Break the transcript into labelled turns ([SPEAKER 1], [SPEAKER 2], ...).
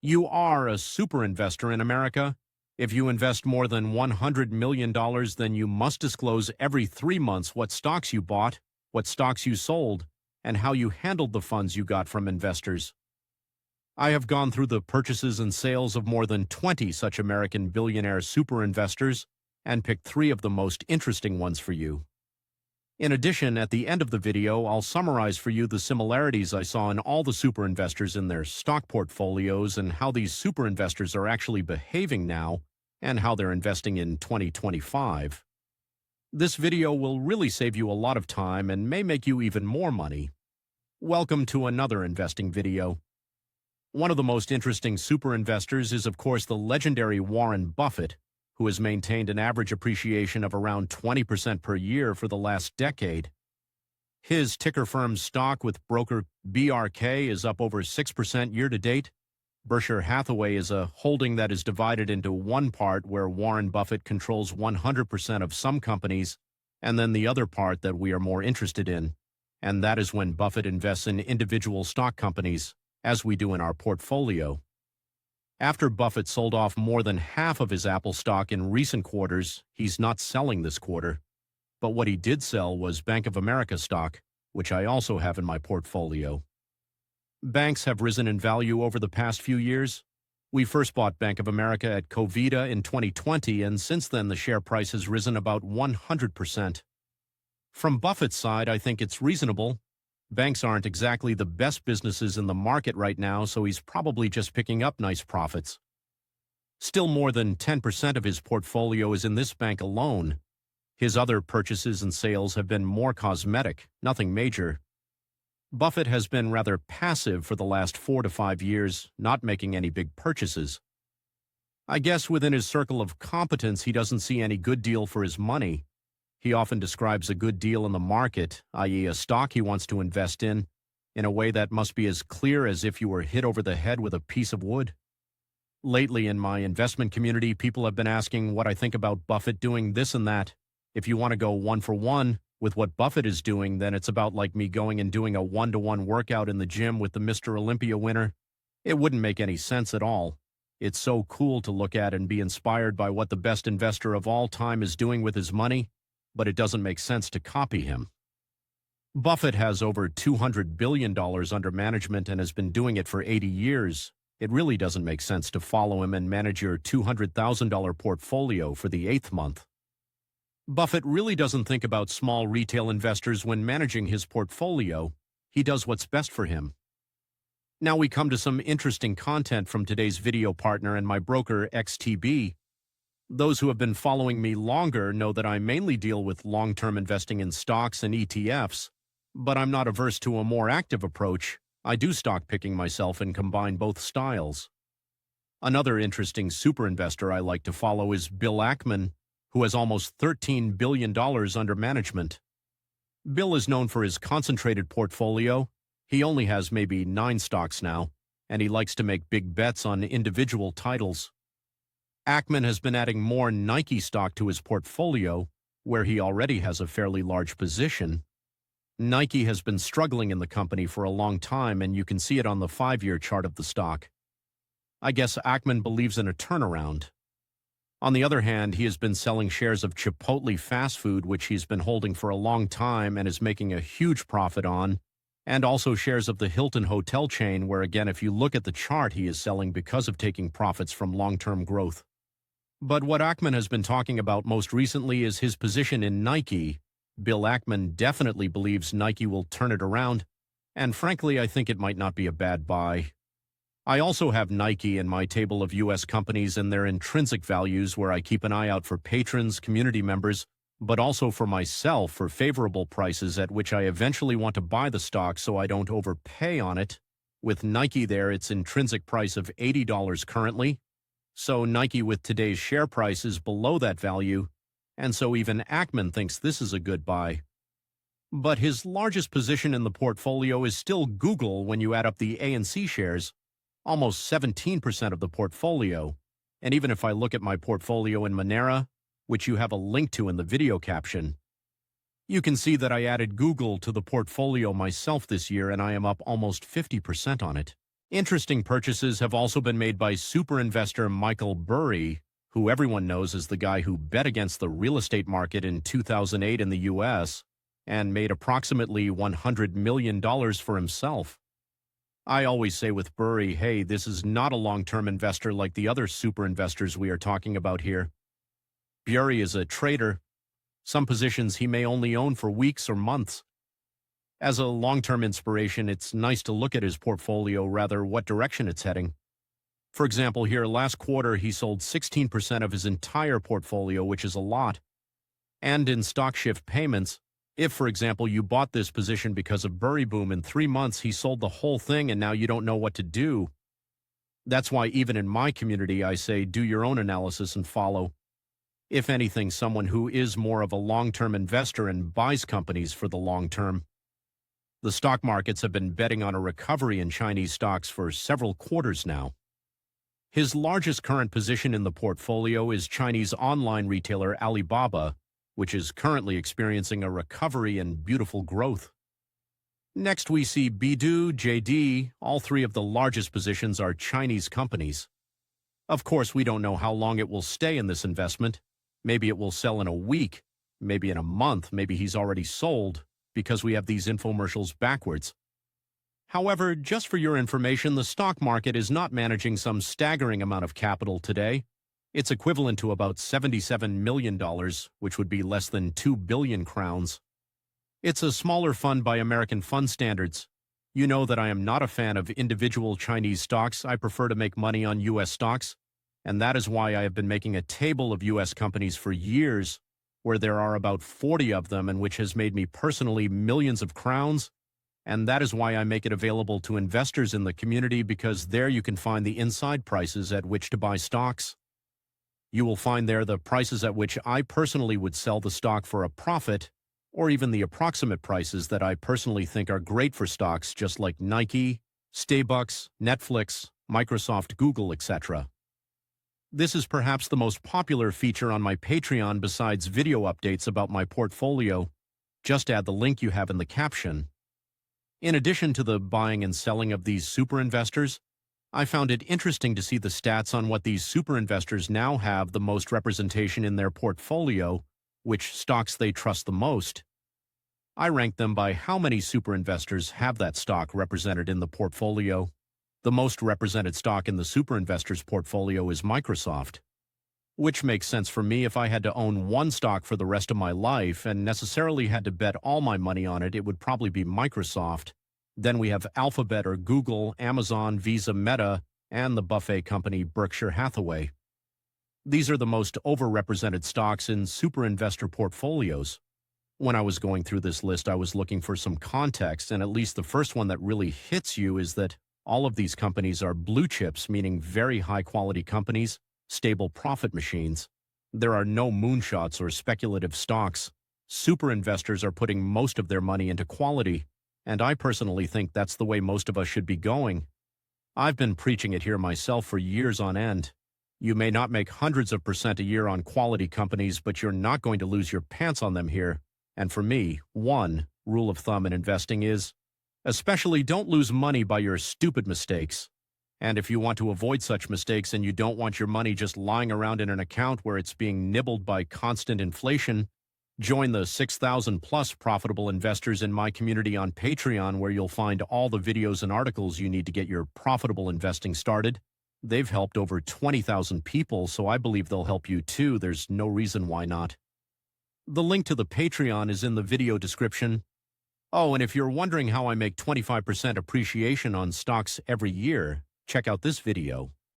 [SPEAKER 1] You are a super investor in America. If you invest more than $100 million, then you must disclose every 3 months what stocks you bought, what stocks you sold, and how you handled the funds you got from investors. I have gone through the purchases and sales of more than 20 such American billionaire super investors and picked 3 of the most interesting ones for you. In addition, at the end of the video, I'll summarize for you the similarities I saw in all the super investors in their stock portfolios and how these super investors are actually behaving now and how they're investing in 2025. This video will really save you a lot of time and may make you even more money. Welcome to another investing video. One of the most interesting super investors is, of course, the legendary Warren Buffett, who has maintained an average appreciation of around 20% per year for the last decade. His ticker firm's stock with broker BRK is up over 6% year-to-date. Berkshire Hathaway is a holding that is divided into one part where Warren Buffett controls 100% of some companies, and then the other part that we are more interested in, and that is when Buffett invests in individual stock companies, as we do in our portfolio. After Buffett sold off more than half of his Apple stock in recent quarters, he's not selling this quarter. But what he did sell was Bank of America stock, which I also have in my portfolio. Banks have risen in value over the past few years. We first bought Bank of America at Covida in 2020, and since then the share price has risen about 100%. From Buffett's side, I think it's reasonable. Banks aren't exactly the best businesses in the market right now, so he's probably just picking up nice profits. Still, more than 10% of his portfolio is in this bank alone. His other purchases and sales have been more cosmetic, nothing major. Buffett has been rather passive for the last 4 to 5 years, not making any big purchases. I guess within his circle of competence, he doesn't see any good deal for his money. He often describes a good deal in the market, i.e. a stock he wants to invest in a way that must be as clear as if you were hit over the head with a piece of wood. Lately in my investment community, people have been asking what I think about Buffett doing this and that. If you want to go one for one with what Buffett is doing, then it's about like me going and doing a one-to-one workout in the gym with the Mr. Olympia winner. It wouldn't make any sense at all. It's so cool to look at and be inspired by what the best investor of all time is doing with his money, but it doesn't make sense to copy him. Buffett has over $200 billion under management and has been doing it for 80 years. It really doesn't make sense to follow him and manage your $200,000 portfolio for the 8th month. Buffett really doesn't think about small retail investors when managing his portfolio. He does what's best for him. Now we come to some interesting content from today's video partner and my broker XTB. Those who have been following me longer know that I mainly deal with long-term investing in stocks and ETFs, but I'm not averse to a more active approach. I do stock picking myself and combine both styles. Another interesting super investor I like to follow is Bill Ackman, who has almost $13 billion under management. Bill is known for his concentrated portfolio. He only has maybe 9 stocks now, and he likes to make big bets on individual titles. Ackman has been adding more Nike stock to his portfolio, where he already has a fairly large position. Nike has been struggling in the company for a long time, and you can see it on the 5-year chart of the stock. I guess Ackman believes in a turnaround. On the other hand, he has been selling shares of Chipotle fast food, which he's been holding for a long time and is making a huge profit on, and also shares of the Hilton hotel chain, where again, if you look at the chart, he is selling because of taking profits from long-term growth. But what Ackman has been talking about most recently is his position in Nike. Bill Ackman definitely believes Nike will turn it around, and frankly, I think it might not be a bad buy. I also have Nike in my table of U.S. companies and their intrinsic values, where I keep an eye out for patrons, community members, but also for myself for favorable prices at which I eventually want to buy the stock so I don't overpay on it. With Nike there, its intrinsic price of $80 currently. So Nike with today's share price is below that value, and so even Ackman thinks this is a good buy. But his largest position in the portfolio is still Google when you add up the A&C shares, almost 17% of the portfolio. And even if I look at my portfolio in Monera, which you have a link to in the video caption, you can see that I added Google to the portfolio myself this year and I am up almost 50% on it. Interesting purchases have also been made by super investor Michael Burry, who everyone knows as the guy who bet against the real estate market in 2008 in the US and made approximately $100 million for himself. I always say with Burry, hey, this is not a long-term investor like the other super investors we are talking about here. Burry is a trader. Some positions he may only own for weeks or months. As a long-term inspiration, it's nice to look at his portfolio, rather what direction it's heading. For example, here last quarter, he sold 16% of his entire portfolio, which is a lot. And in stock shift payments, if, for example, you bought this position because of Burry Boom, in 3 months he sold the whole thing and now you don't know what to do. That's why even in my community I say do your own analysis and follow. If anything, someone who is more of a long-term investor and buys companies for the long term. The stock markets have been betting on a recovery in Chinese stocks for several quarters now. His largest current position in the portfolio is Chinese online retailer Alibaba, which is currently experiencing a recovery and beautiful growth. Next, we see Baidu, JD. All three of the largest positions are Chinese companies. Of course, we don't know how long it will stay in this investment. Maybe it will sell in a week, maybe in a month, maybe he's already sold, because we have these infomercials backwards. However, just for your information, the stock market is not managing some staggering amount of capital today. It's equivalent to about $77 million, which would be less than 2 billion crowns. It's a smaller fund by American fund standards. You know that I am not a fan of individual Chinese stocks. I prefer to make money on U.S. stocks, and that is why I have been making a table of U.S. companies for years, where there are about 40 of them and which has made me personally millions of crowns, and that is why I make it available to investors in the community, because there you can find the inside prices at which to buy stocks. You will find there the prices at which I personally would sell the stock for a profit, or even the approximate prices that I personally think are great for stocks just like Nike, Starbucks, Netflix, Microsoft, Google, etc. This is perhaps the most popular feature on my Patreon besides video updates about my portfolio. Just add the link you have in the caption. In addition to the buying and selling of these super investors, I found it interesting to see the stats on what these super investors now have the most representation in their portfolio, which stocks they trust the most. I rank them by how many super investors have that stock represented in the portfolio. The most represented stock in the super investors' portfolio is Microsoft, which makes sense for me. If I had to own one stock for the rest of my life and necessarily had to bet all my money on it, it would probably be Microsoft. Then we have Alphabet or Google, Amazon, Visa, Meta, and the Buffett company Berkshire Hathaway. These are the most overrepresented stocks in super investor portfolios. When I was going through this list, I was looking for some context, and at least the first one that really hits you is that all of these companies are blue chips, meaning very high-quality companies, stable profit machines. There are no moonshots or speculative stocks. Super investors are putting most of their money into quality, and I personally think that's the way most of us should be going. I've been preaching it here myself for years on end. You may not make hundreds of % a year on quality companies, but you're not going to lose your pants on them here. And for me, one rule of thumb in investing is, especially don't lose money by your stupid mistakes. And if you want to avoid such mistakes and you don't want your money just lying around in an account where it's being nibbled by constant inflation, join the 6,000 plus profitable investors in my community on Patreon, where you'll find all the videos and articles you need to get your profitable investing started. They've helped over 20,000 people, so I believe they'll help you too. There's no reason why not. The link to the Patreon is in the video description. Oh, and if you're wondering how I make 25% appreciation on stocks every year, check out this video.